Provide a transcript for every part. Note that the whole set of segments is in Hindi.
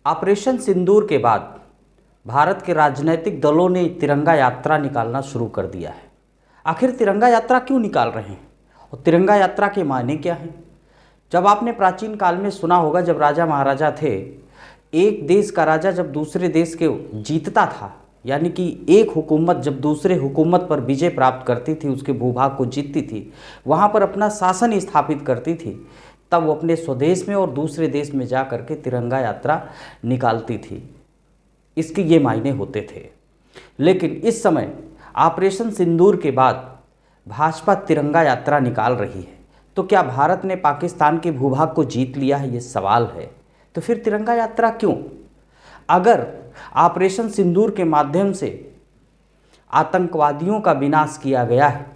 ऑपरेशन सिंदूर के बाद भारत के राजनीतिक दलों ने तिरंगा यात्रा निकालना शुरू कर दिया है। आखिर तिरंगा यात्रा क्यों निकाल रहे हैं और तिरंगा यात्रा के मायने क्या हैं? जब आपने प्राचीन काल में सुना होगा, जब राजा महाराजा थे, एक देश का राजा जब दूसरे देश के जीतता था, यानी कि एक हुकूमत जब दूसरे हुकूमत पर विजय प्राप्त करती थी, उसके भूभाग को जीतती थी, वहाँ पर अपना शासन स्थापित करती थी, तब वो अपने स्वदेश में और दूसरे देश में जा कर के तिरंगा यात्रा निकालती थी। इसके ये मायने होते थे। लेकिन इस समय ऑपरेशन सिंदूर के बाद भाजपा तिरंगा यात्रा निकाल रही है, तो क्या भारत ने पाकिस्तान के भूभाग को जीत लिया है? ये सवाल है। तो फिर तिरंगा यात्रा क्यों? अगर ऑपरेशन सिंदूर के माध्यम से आतंकवादियों का विनाश किया गया है,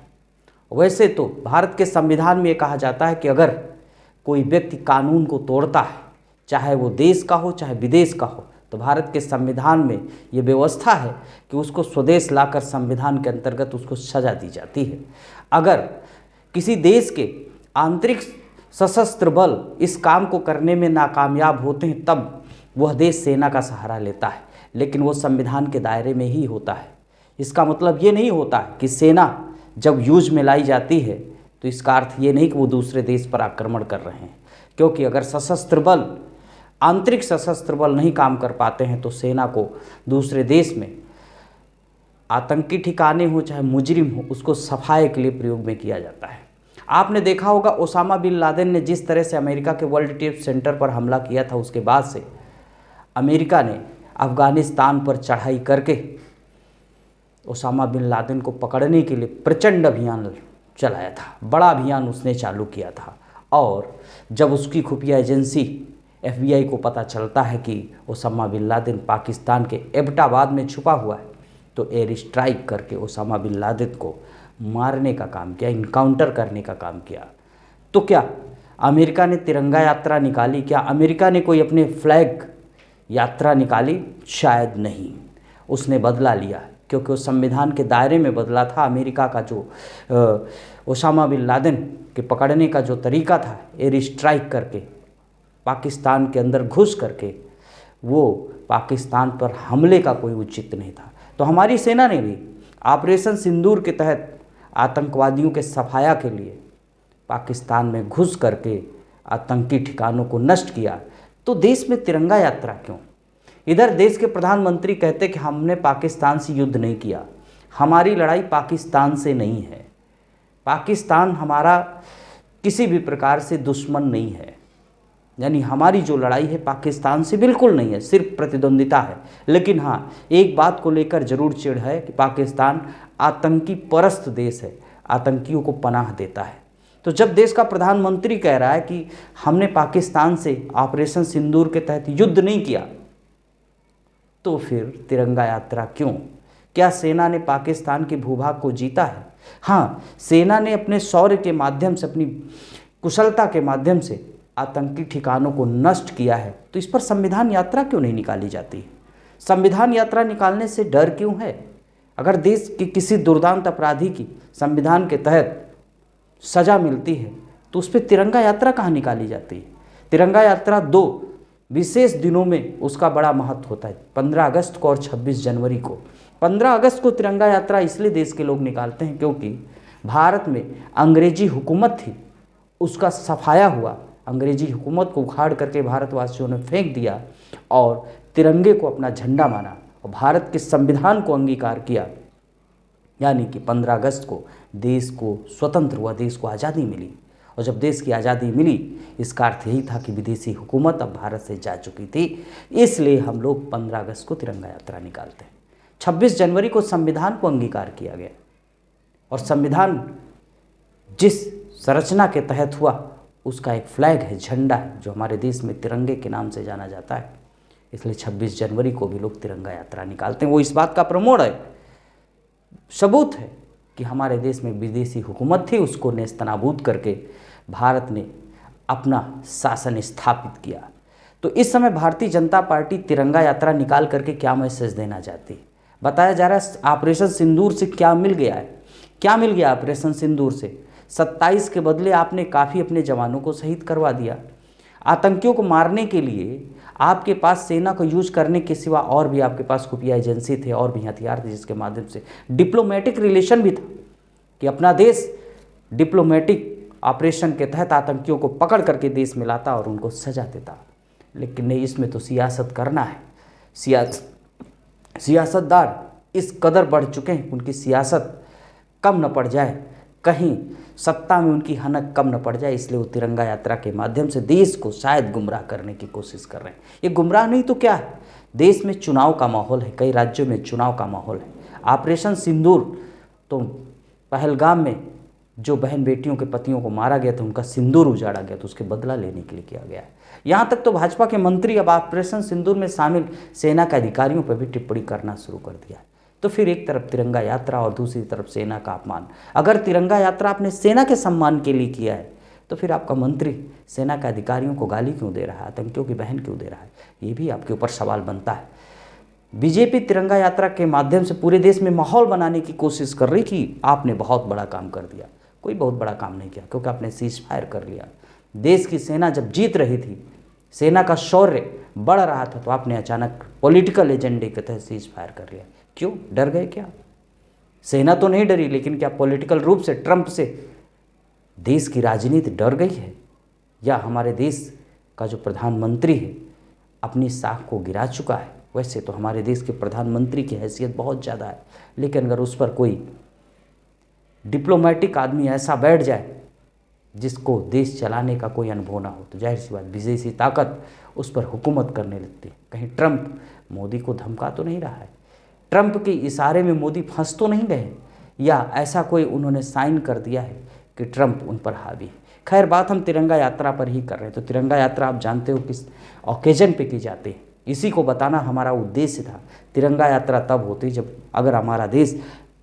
वैसे तो भारत के संविधान में ये कहा जाता है कि अगर कोई व्यक्ति कानून को तोड़ता है, चाहे वो देश का हो चाहे विदेश का हो, तो भारत के संविधान में ये व्यवस्था है कि उसको स्वदेश लाकर संविधान के अंतर्गत उसको सजा दी जाती है। अगर किसी देश के आंतरिक सशस्त्र बल इस काम को करने में नाकामयाब होते हैं, तब वह देश सेना का सहारा लेता है, लेकिन वो संविधान के दायरे में ही होता है। इसका मतलब ये नहीं होता कि सेना जब यूज में लाई जाती है तो इसका अर्थ ये नहीं कि वो दूसरे देश पर आक्रमण कर रहे हैं, क्योंकि अगर सशस्त्र बल, आंतरिक सशस्त्र बल नहीं काम कर पाते हैं तो सेना को दूसरे देश में आतंकी ठिकाने हो चाहे मुजरिम हो, उसको सफाई के लिए प्रयोग में किया जाता है। आपने देखा होगा ओसामा बिन लादेन ने जिस तरह से अमेरिका के वर्ल्ड ट्रेड सेंटर पर हमला किया था, उसके बाद से अमेरिका ने अफ़गानिस्तान पर चढ़ाई करके ओसामा बिन लादेन को पकड़ने के लिए प्रचंड अभियान चलाया था। बड़ा अभियान उसने चालू किया था, और जब उसकी खुफिया एजेंसी FBI को पता चलता है कि ओसामा बिन लादेन पाकिस्तान के एबटाबाद में छुपा हुआ है, तो एयर स्ट्राइक करके ओसामा बिन लादेन को मारने का काम किया, इनकाउंटर करने का काम किया। तो क्या अमेरिका ने तिरंगा यात्रा निकाली? क्या अमेरिका ने कोई अपने फ्लैग यात्रा निकाली? शायद नहीं। उसने बदला लिया, क्योंकि वो संविधान के दायरे में बदला था। अमेरिका का जो ओसामा बिन लादेन के पकड़ने का जो तरीका था, एयर स्ट्राइक करके पाकिस्तान के अंदर घुस करके, वो पाकिस्तान पर हमले का कोई उचित नहीं था। तो हमारी सेना ने भी ऑपरेशन सिंदूर के तहत आतंकवादियों के सफाया के लिए पाकिस्तान में घुस करके आतंकी ठिकानों को नष्ट किया। तो देश में तिरंगा यात्रा क्यों? इधर देश के प्रधानमंत्री कहते कि हमने पाकिस्तान से युद्ध नहीं किया, हमारी लड़ाई पाकिस्तान से नहीं है, पाकिस्तान हमारा किसी भी प्रकार से दुश्मन नहीं है, यानी हमारी जो लड़ाई है पाकिस्तान से बिल्कुल नहीं है, सिर्फ प्रतिद्वंदिता है। लेकिन हाँ, एक बात को लेकर जरूर चिढ़ है कि पाकिस्तान आतंकी परस्त देश है, आतंकियों को पनाह देता है। तो जब देश का प्रधानमंत्री कह रहा है कि हमने पाकिस्तान से ऑपरेशन सिंदूर के तहत युद्ध नहीं किया, तो फिर तिरंगा यात्रा क्यों? क्या सेना ने पाकिस्तान के भूभाग को जीता है? हाँ, सेना ने अपने शौर्य के माध्यम से, अपनी कुशलता के माध्यम से आतंकी ठिकानों को नष्ट किया है। तो इस पर संविधान यात्रा क्यों नहीं निकाली जाती? संविधान यात्रा निकालने से डर क्यों है? अगर देश के किसी दुर्दांत अपराधी की संविधान के तहत सजा मिलती है, तो उस पर तिरंगा यात्रा कहाँ निकाली जाती है? तिरंगा यात्रा 2 विशेष दिनों में उसका बड़ा महत्व होता है, 15 अगस्त को और 26 जनवरी को। 15 अगस्त को तिरंगा यात्रा इसलिए देश के लोग निकालते हैं क्योंकि भारत में अंग्रेजी हुकूमत थी, उसका सफाया हुआ। अंग्रेजी हुकूमत को उखाड़ करके भारतवासियों ने फेंक दिया और तिरंगे को अपना झंडा माना और भारत के संविधान को अंगीकार किया, यानी कि 15 अगस्त को देश को स्वतंत्र हुआ, देश को आज़ादी मिली। और जब देश की आज़ादी मिली, इसका अर्थ यही था कि विदेशी हुकूमत अब भारत से जा चुकी थी, इसलिए हम लोग 15 अगस्त को तिरंगा यात्रा निकालते हैं। 26 जनवरी को संविधान को अंगीकार किया गया, और संविधान जिस संरचना के तहत हुआ उसका एक फ्लैग है, झंडा है, जो हमारे देश में तिरंगे के नाम से जाना जाता है। इसलिए 26 जनवरी को भी लोग तिरंगा यात्रा निकालते हैं। वो इस बात का प्रमोद है, सबूत है कि हमारे देश में विदेशी हुकूमत थी, उसको नेस्तनाबूद करके भारत ने अपना शासन स्थापित किया। तो इस समय भारतीय जनता पार्टी तिरंगा यात्रा निकाल करके क्या मैसेज देना चाहती है? बताया जा रहा है ऑपरेशन सिंदूर से क्या मिल गया है। क्या मिल गया ऑपरेशन सिंदूर से? 27 के बदले आपने काफ़ी अपने जवानों को शहीद करवा दिया। आतंकियों को मारने के लिए आपके पास सेना को यूज करने के सिवा और भी आपके पास खुफिया एजेंसी थे और भी हथियार थे, जिसके माध्यम से डिप्लोमेटिक रिलेशन भी था कि अपना देश डिप्लोमेटिक ऑपरेशन के तहत आतंकियों को पकड़ करके देश में लाता और उनको सजा देता। लेकिन नहीं, इसमें तो सियासत करना है। सियासतदार इस कदर बढ़ चुके हैं, उनकी सियासत कम न पड़ जाए, कहीं सत्ता में उनकी हनक कम न पड़ जाए, इसलिए वो तिरंगा यात्रा के माध्यम से देश को शायद गुमराह करने की कोशिश कर रहे हैं। ये गुमराह नहीं तो क्या है, देश में चुनाव का माहौल है, कई राज्यों में चुनाव का माहौल है। ऑपरेशन सिंदूर तो पहलगाम में जो बहन बेटियों के पतियों को मारा गया था, उनका सिंदूर उजाड़ा गया, तो उसके बदला लेने के लिए किया गया है। यहाँ तक तो भाजपा के मंत्री अब ऑपरेशन सिंदूर में शामिल सेना के अधिकारियों पर भी टिप्पणी करना शुरू कर दिया है। तो फिर एक तरफ तिरंगा यात्रा और दूसरी तरफ सेना का अपमान। अगर तिरंगा यात्रा आपने सेना के सम्मान के लिए किया है, तो फिर आपका मंत्री सेना के अधिकारियों को गाली क्यों दे रहा है, आतंकियों की बहन क्यों दे रहा है, ये भी आपके ऊपर सवाल बनता है। बीजेपी तिरंगा यात्रा के माध्यम से पूरे देश में माहौल बनाने की कोशिश कर रही कि आपने बहुत बड़ा काम कर दिया। कोई बहुत बड़ा काम नहीं किया, क्योंकि आपने सीज फायर कर लिया। देश की सेना जब जीत रही थी, सेना का शौर्य बढ़ रहा था, तो आपने अचानक पॉलिटिकल एजेंडे के तहत सीज फायर कर लिया। क्यों, डर गए क्या? सेना तो नहीं डरी, लेकिन क्या पॉलिटिकल रूप से ट्रंप से देश की राजनीति डर गई है? या हमारे देश का जो प्रधानमंत्री है अपनी साख को गिरा चुका है? वैसे तो हमारे देश के प्रधानमंत्री की हैसियत बहुत ज़्यादा है, लेकिन अगर उस पर कोई डिप्लोमेटिक आदमी ऐसा बैठ जाए जिसको देश चलाने का कोई अनुभव ना हो, तो जाहिर सी बात विदेशी ताकत उस पर हुकूमत करने लगती है। कहीं ट्रंप मोदी को धमका तो नहीं रहा है? ट्रंप के इशारे में मोदी फंस तो नहीं गए? या ऐसा कोई उन्होंने साइन कर दिया है कि ट्रंप उन पर हावी है? खैर, बात हम तिरंगा यात्रा पर ही कर रहे हैं। तो तिरंगा यात्रा आप जानते हो किस ओकेजन पे की जाती है, इसी को बताना हमारा उद्देश्य था। तिरंगा यात्रा तब होती जब अगर हमारा देश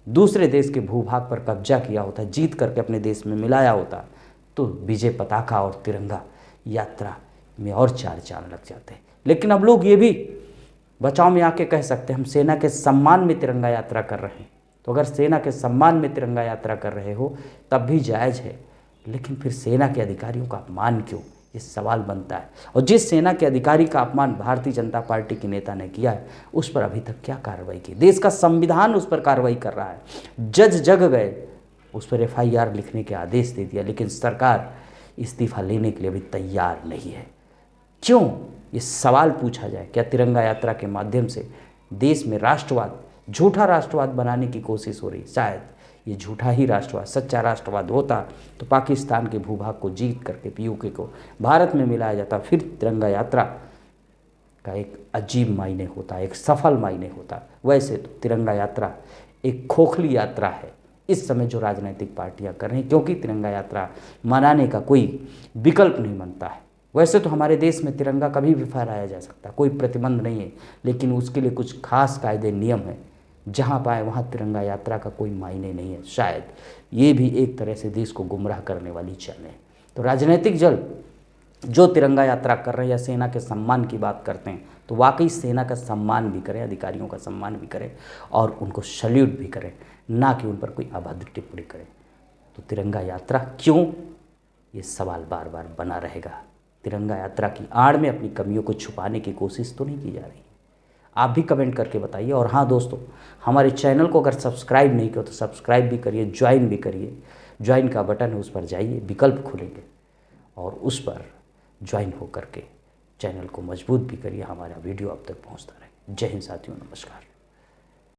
दूसरे देश के भूभाग पर कब्जा किया होता, जीत करके अपने देश में मिलाया होता, तो विजय पताका और तिरंगा यात्रा में और चार चांद लग जाते। लेकिन अब लोग ये भी बचाव में आके कह सकते हैं हम सेना के सम्मान में तिरंगा यात्रा कर रहे हैं। तो अगर सेना के सम्मान में तिरंगा यात्रा कर रहे हो तब भी जायज़ है, लेकिन फिर सेना के अधिकारियों का अपमान क्यों, ये सवाल बनता है। और जिस सेना के अधिकारी का अपमान भारतीय जनता पार्टी के नेता ने किया है, उस पर अभी तक क्या कार्रवाई की? देश का संविधान उस पर कार्रवाई कर रहा है, जज जग गए, उस पर FIR लिखने के आदेश दे दिया, लेकिन सरकार इस्तीफा लेने के लिए अभी तैयार नहीं है। क्यों, ये सवाल पूछा जाए। क्या तिरंगा यात्रा के माध्यम से देश में राष्ट्रवाद, झूठा राष्ट्रवाद बनाने की कोशिश हो रही? शायद ये झूठा ही राष्ट्रवाद, सच्चा राष्ट्रवाद होता तो पाकिस्तान के भूभाग को जीत करके POK को भारत में मिलाया जाता, फिर तिरंगा यात्रा का एक अजीब मायने होता, एक सफल मायने होता। वैसे तो तिरंगा यात्रा एक खोखली यात्रा है इस समय जो राजनीतिक पार्टियां कर रही हैं, क्योंकि तिरंगा यात्रा मनाने का कोई विकल्प नहीं बनता है। वैसे तो हमारे देश में तिरंगा कभी भी फहराया जा सकता, कोई प्रतिबंध नहीं है, लेकिन उसके लिए कुछ खास कायदे नियम हैं। जहाँ पाए वहाँ तिरंगा यात्रा का कोई मायने नहीं है। शायद ये भी एक तरह से देश को गुमराह करने वाली चाल है। तो राजनीतिक दल जो तिरंगा यात्रा कर रहे हैं या सेना के सम्मान की बात करते हैं, तो वाकई सेना का सम्मान भी करें, अधिकारियों का सम्मान भी करें और उनको सल्यूट भी करें, ना कि उन पर कोई अभद्र टिप्पणी करें। तो तिरंगा यात्रा क्यों, ये सवाल बार बार बना रहेगा। तिरंगा यात्रा की आड़ में अपनी कमियों को छुपाने की कोशिश तो नहीं की जा रही। आप भी कमेंट करके बताइए। और हाँ दोस्तों, हमारे चैनल को अगर सब्सक्राइब नहीं किया तो सब्सक्राइब भी करिए, ज्वाइन भी करिए। ज्वाइन का बटन है, उस पर जाइए, विकल्प खुलेंगे और उस पर ज्वाइन हो करके चैनल को मजबूत भी करिए। हमारा वीडियो अब तक पहुंचता रहे। जय हिंद साथियों, नमस्कार।